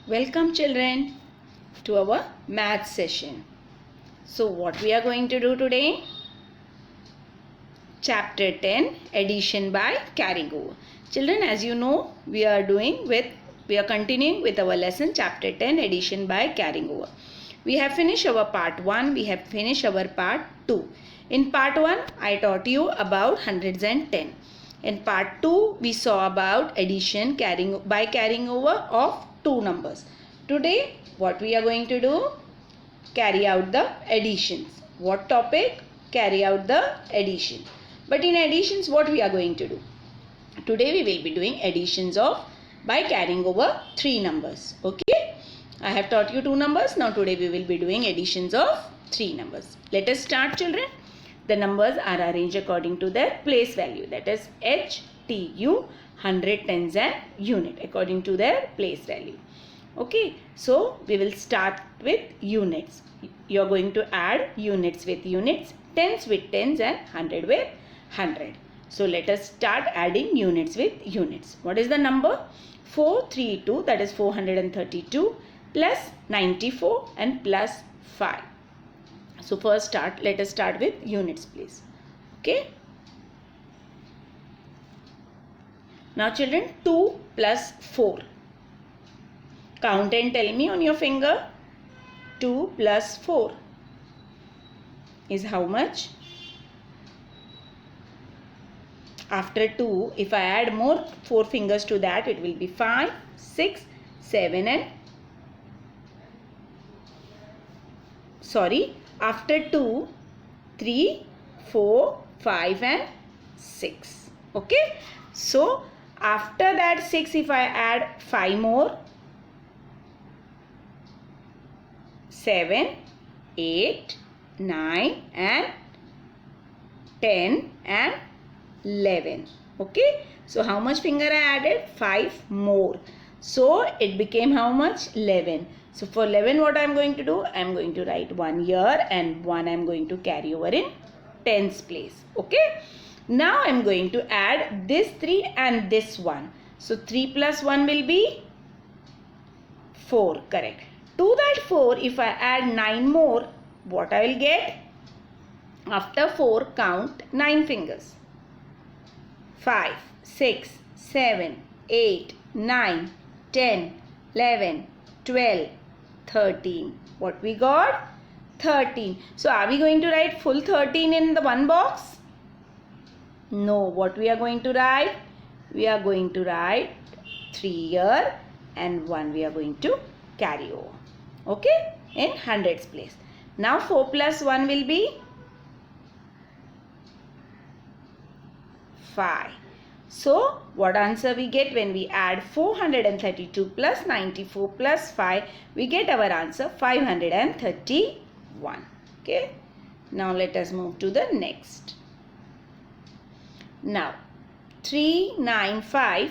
Welcome children to our math session. So what we are going to do today? Chapter 10, addition by carrying over. Children, as you know, we are continuing with our lesson chapter 10, addition by carrying over. We have finished our part 1, we have finished our part 2. In part 1, I taught you about hundreds and 10. In part 2, we saw about addition by carrying over of two numbers. Today, what we are going to do? Carry out the additions. What topic? Carry out the addition. But in additions, what we are going to do? Today, we will be doing additions by carrying over three numbers. Okay? I have taught you two numbers. Now, today we will be doing additions of three numbers. Let us start, children. The numbers are arranged according to their place value, that is HTU, hundred, tens and unit, according to their place value. Okay, so we will start with units. You are going to add units with units, tens with tens and hundred with hundred. So let us start adding units with units. What is the number? 432, that is 432 plus 94 and plus 5. So first let us start with units, please. Okay. Now children, 2 plus 4. Count and tell me on your finger. 2 plus 4 is how much? After 2, if I add more 4 fingers to that, it will be 5, 6, 7 and after 2, 3, 4, 5 and 6. Okay. So, after that 6, if I add 5 more, 7, 8, 9 and 10 and 11. Okay. So, how much finger I added? 5 more. So, it became how much? 11. So, for 11 what I am going to do? I am going to write 1 here and 1 I am going to carry over in tens place. Okay. Now, I am going to add this 3 and this 1. So, 3 plus 1 will be 4. Correct. To that 4, if I add 9 more, what I will get? After 4, count 9 fingers. 5, 6, 7, 8, 9, 10, 11, 12, 13. What we got? 13. So, are we going to write full 13 in the one box? No. What we are going to write? We are going to write 3 here and 1 we are going to carry over. Okay? In hundreds place. Now, 4 plus 1 will be 5. So, what answer we get when we add 432 plus 94 plus 5? We get our answer 531. Okay. Now, let us move to the next. Now, 395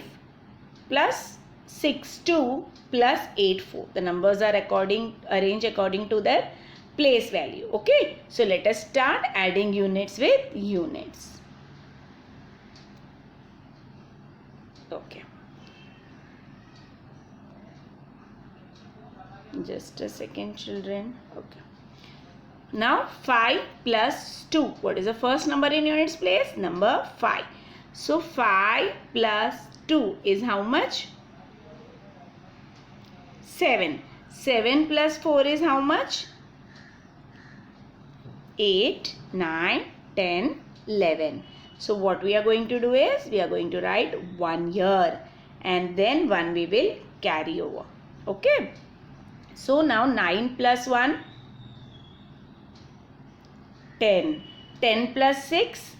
plus 62 plus 84. The numbers are arranged according to their place value. Okay. So, let us start adding units with units. Okay. Just a second, children. Okay. Now, 5 plus 2. What is the first number in units place? Number 5. So, 5 plus 2 is how much? 7. 7 plus 4 is how much? 8, 9, 10, 11. So, what we are going to do is, we are going to write 1 here and then 1 we will carry over. Okay. So, now 9 plus 1, 10. 10 plus 6,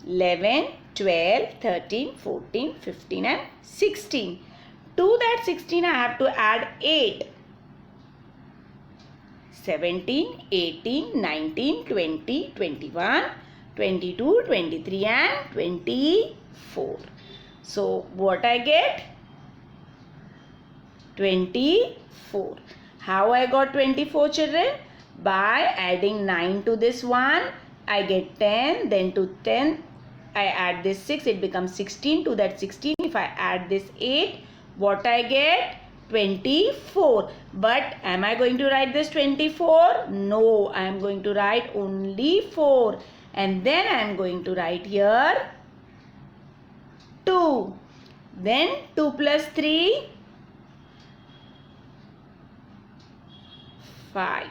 11, 12, 13, 14, 15 and 16. To that 16 I have to add 8. 17, 18, 19, 20, 21, 22, 23 and 24. So, what I get? 24. How I got 24, children? By adding 9 to this one, I get 10, then to 10, I add this 6, it becomes 16. To that 16, if I add this 8, what I get? 24. But am I going to write this 24? No, I am going to write only 4. And then I am going to write here 2. Then 2 plus 3, 5.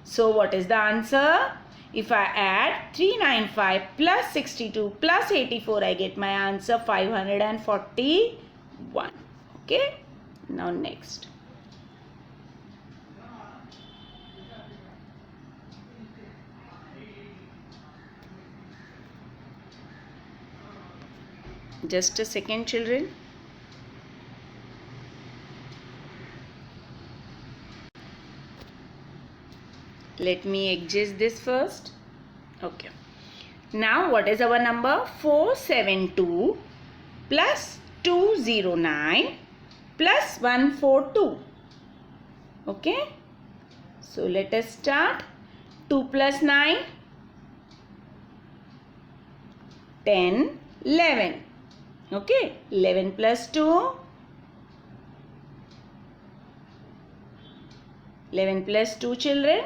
So what is the answer? If I add 395 plus 62 plus 84, I get my answer 541. Okay. Now next. Just a second, children. Let me adjust this first. Okay. Now what is our number? 472 plus 209 plus 142. Okay. So let us start. 2 plus 9, 10, 11. Okay. 11 plus 2, 11 plus 2 children,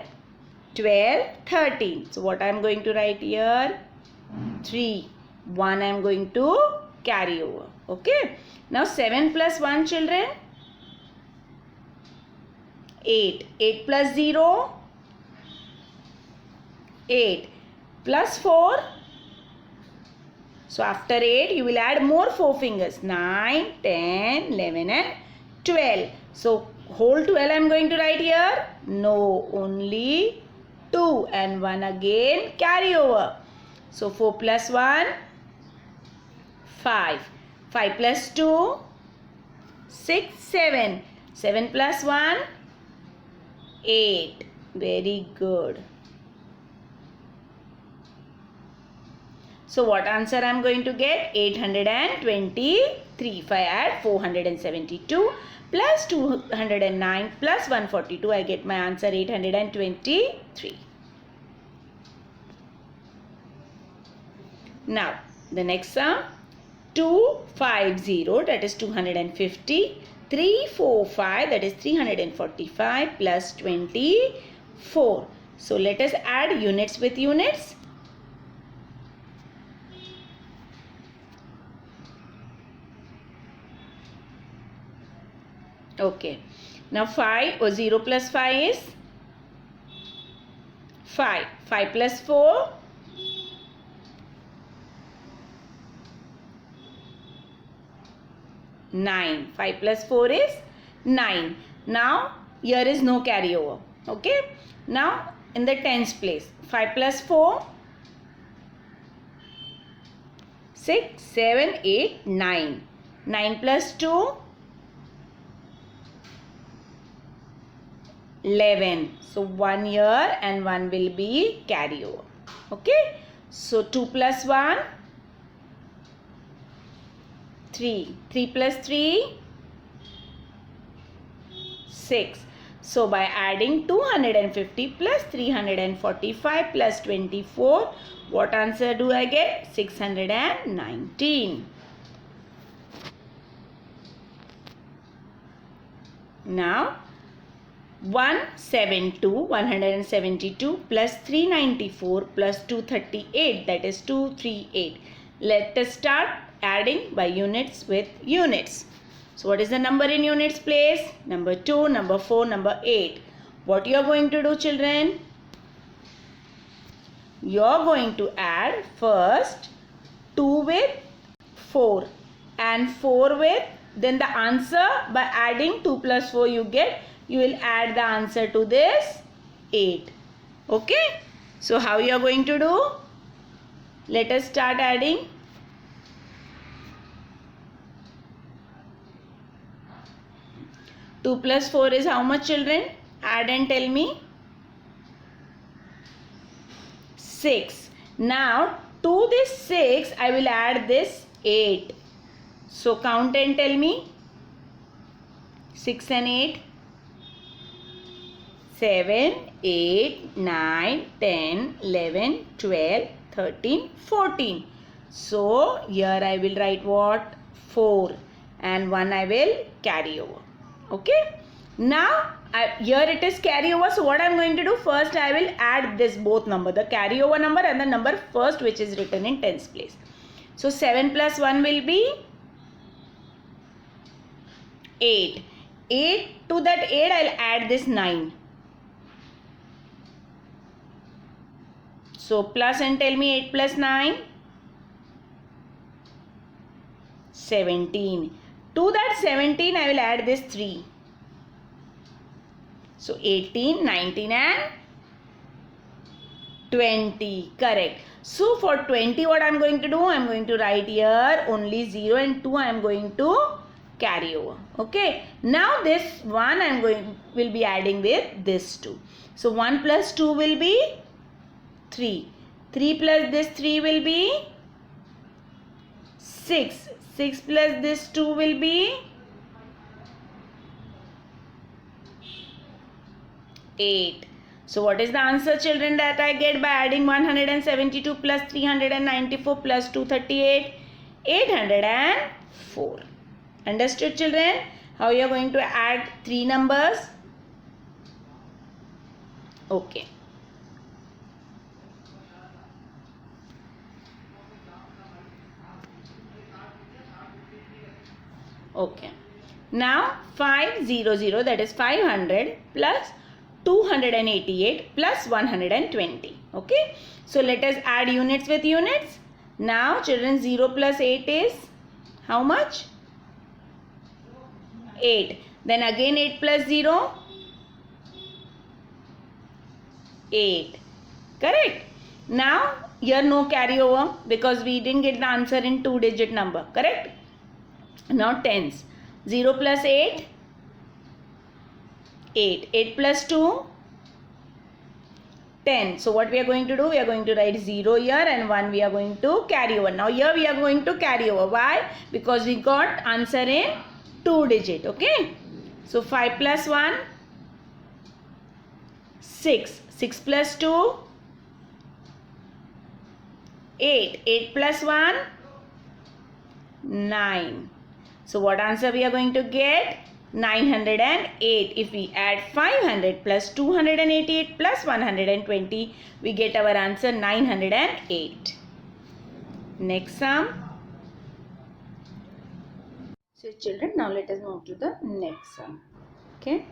12, 13. So what I am going to write here? 3. 1 I am going to carry over. Okay. Now 7 plus 1 children? 8. 8 plus 0? 8. Plus 4? So after 8 you will add more 4 fingers. 9, 10, 11 and 12. So whole 12 I am going to write here? No, only 2 and 1 again carry over. So 4 plus 1, 5. 5 plus 2, 6, 7. 7 plus 1, 8. Very good. So what answer I am going to get? 823. If I add 472 plus 209 plus 142, I get my answer 823. Now the next sum, 250, that is 250, 345, that is 345 plus 24. So let us add units with units. Okay. Now 5 or 0 plus 5 is 5. 5 plus 4, 9. 5 plus 4 is 9. Now here is no carryover. Okay. Now in the tens place, 5 plus 4, 6, 7, 8, 9. 9 plus 2, 11. So 1 here and 1 will be carryover. Okay. So 2 plus 1, 3. 3 plus 3, 6. So by adding 250 plus 345 plus 24, what answer do I get? 619. Now 172 plus 394 plus 238, that is 238. Let us start adding by units with units. So what is the number in units place? Number 2, number 4, number 8. What you are going to do, children? You are going to add first 2 with 4 and 4 with, then the answer by adding 2 plus 4 you get, you will add the answer to this 8. Okay. So how you are going to do? Let us start adding. Two plus 4 is how much, children? Add and tell me. 6. Now to this 6 I will add this 8. So count and tell me. 6 and 8. 7, 8, 9, 10, 11, 12, 13, 14. So here I will write what? 4 and 1 I will carry over. Okay. Now here it is carry over. So what I am going to do? First I will add this both number, the carry over number and the number first which is written in tens place. So 7 plus 1 will be 8. 8 to that 8 I will add this 9. So plus and tell me 8 plus 9. 17. To that 17 I will add this 3. So 18, 19 and 20. Correct. So for 20 what I am going to do? I am going to write here only 0 and 2 I am going to carry over. Okay. Now this 1 I am will be adding with this 2. So 1 plus 2 will be 3. 3 plus this 3 will be 6. 6 plus this 2 will be 8. So what is the answer, children, that I get by adding 172 plus 394 plus 238? 804. Understood, children? How you are going to add 3 numbers? Okay. Okay. Now 500, that is 500 plus 288 plus 120. Okay. So let us add units with units. Now children, 0 plus 8 is how much? 8. Then again 8 plus 0? 8. Correct. Now here no carryover because we didn't get the answer in 2-digit number. Correct. Now tens. 0 plus 8? 8. 8 plus 2? 10. So what we are going to do? We are going to write 0 here and 1 we are going to carry over. Now here we are going to carry over. Why? Because we got answer in 2-digit. Okay. So 5 plus 1? 6. 6 plus 2? 8. 8 plus 1? 9. So what answer we are going to get? 908. If we add 500 plus 288 plus 120, we get our answer 908. Next sum. So children, now let us move to the next sum. Okay.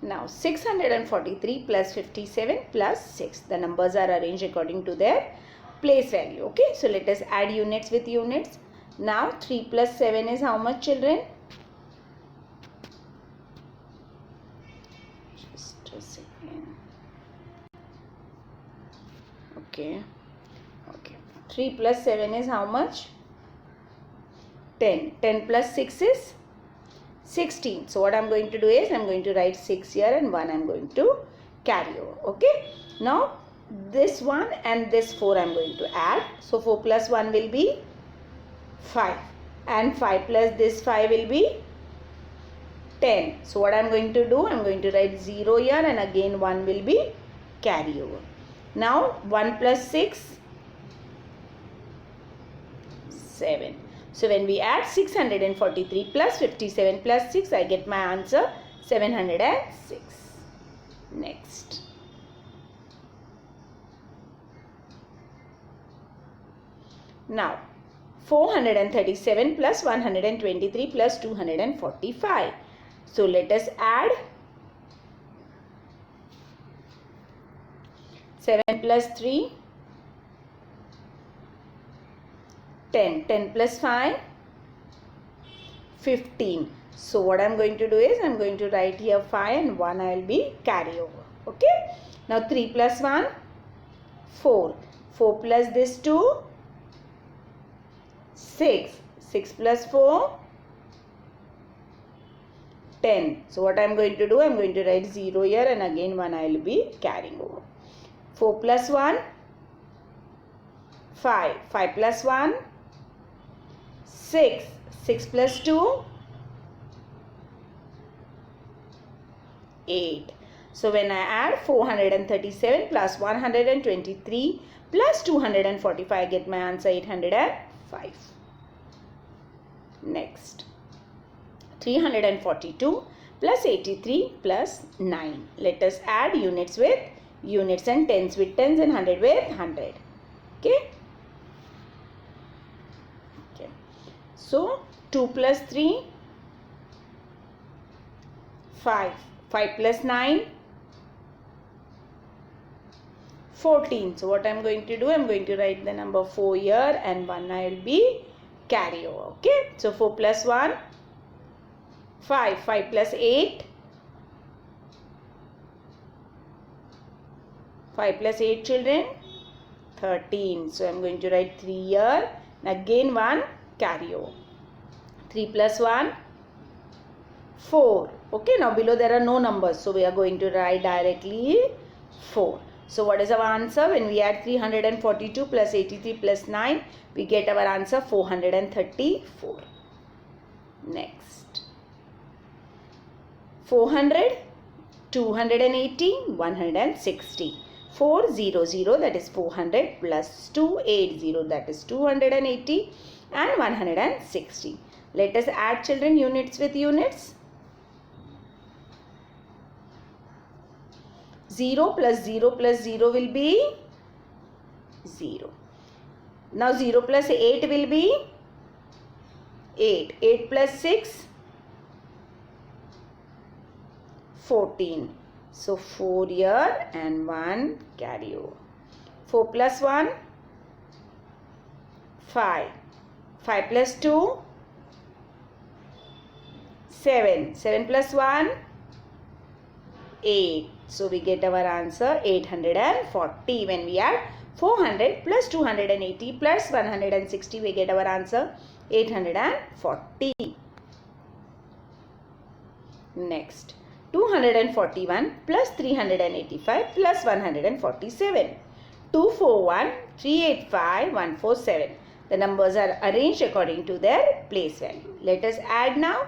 Now 643 plus 57 plus 6. The numbers are arranged according to their place value. Okay. So let us add units with units. Now 3 plus 7 is how much, children? Just a second. Okay. Okay. 3 plus 7 is how much? 10. 10 plus 6 is 16. So what I am going to do is I am going to write 6 here and 1 I am going to carry over. Okay. Now this 1 and this 4 I am going to add. So 4 plus 1 will be 5 and 5 plus this 5 will be 10. So what I am going to do? I am going to write 0 here and again 1 will be carry over. Now 1 plus 6? 7. So when we add 643 plus 57 plus 6, I get my answer 706. Next. Now 437 plus 123 plus 245. So let us add 7 plus 3, 10. 10 plus 5, 15. So what I am going to do is I am going to write here 5 and 1 I will be carry over. Okay. Now 3 plus 1, 4. 4 plus this 2, 6. 6 plus 4, 10. So what I am going to do? I am going to write 0 here and again 1 I will be carrying over. 4 plus 1, 5. 5 plus 1, 6. 6 plus 2, 8. So when I add 437 plus 123 plus 245. I get my answer 805. Next, 342 plus 83 plus 9. Let us add units with units and tens with tens and 100 with 100. Okay. So 2 plus 3, 5. 5 plus 9, 14. So what I am going to do, I am going to write the number 4 here and 1 I will be carry over. Okay. So 4 plus 1, 5. 5 plus 8, 5 plus 8 children, 13. So I am going to write 3 here and again 1 carry over. 3 plus 1, 4. Okay, now below there are no numbers, so we are going to write directly 4. So what is our answer? When we add 342 plus 83 plus 9, we get our answer 434. Next, 400, 280, 160. 400, that is 400, plus 280, that is 280, and 160. Let us add children units with units. 0 plus 0 plus 0 will be 0. Now 0 plus 8 will be 8. 8 plus 6, 14. So 4 here and 1 carry over. 4 plus 1, 5. 5 plus 2, 7. 7 plus 1, 8. So we get our answer 840. When we add 400 plus 280 plus 160, we get our answer 840. Next, 241 plus 385 plus 147. 241, 385, 147. The numbers are arranged according to their place value. Let us add now.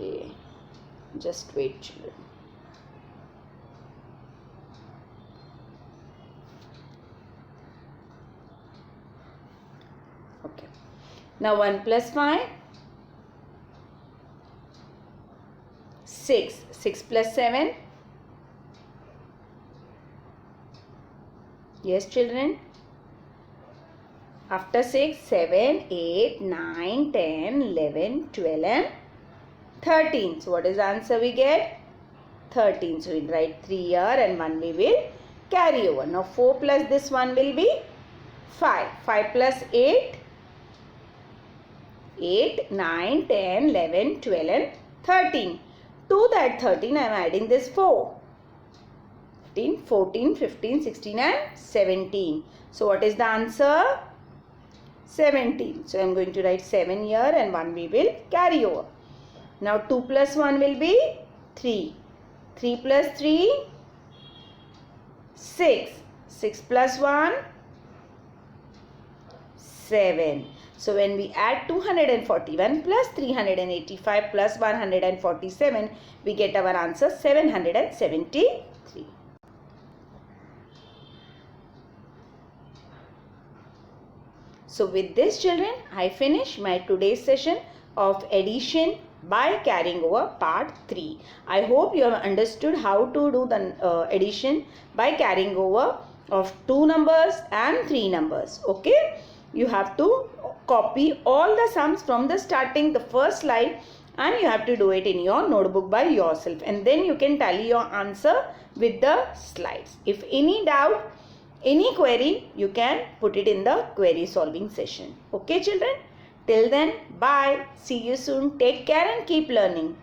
Okay, just wait children. Okay, now 1 plus 5, 6. 6 plus 7, yes children, after 6, 7, 8, 9, 10, 11, 12 and 13. So what is the answer we get? 13. So we will write 3 here and 1 we will carry over. Now 4 plus this one will be 5. 5 plus 8, 8, 9, 10, 11, 12 and 13. To that 13 I am adding this 4. 15, 14, 15, 16 and 17. So what is the answer? 17. So I am going to write 7 here and 1 we will carry over. Now 2 plus 1 will be 3. 3 plus 3, 6. 6 plus 1, 7. So when we add 241 plus 385 plus 147, we get our answer 773. So with this children, I finish my today's session of addition by carrying over part 3. I hope you have understood how to do the addition by carrying over of 2 numbers and 3 numbers. Okay, you have to copy all the sums from the starting, the first slide, and you have to do it in your notebook by yourself, and then you can tally your answer with the slides. If any doubt, any query, you can put it in the query solving session. Okay children, till then, bye. See you soon. Take care and keep learning.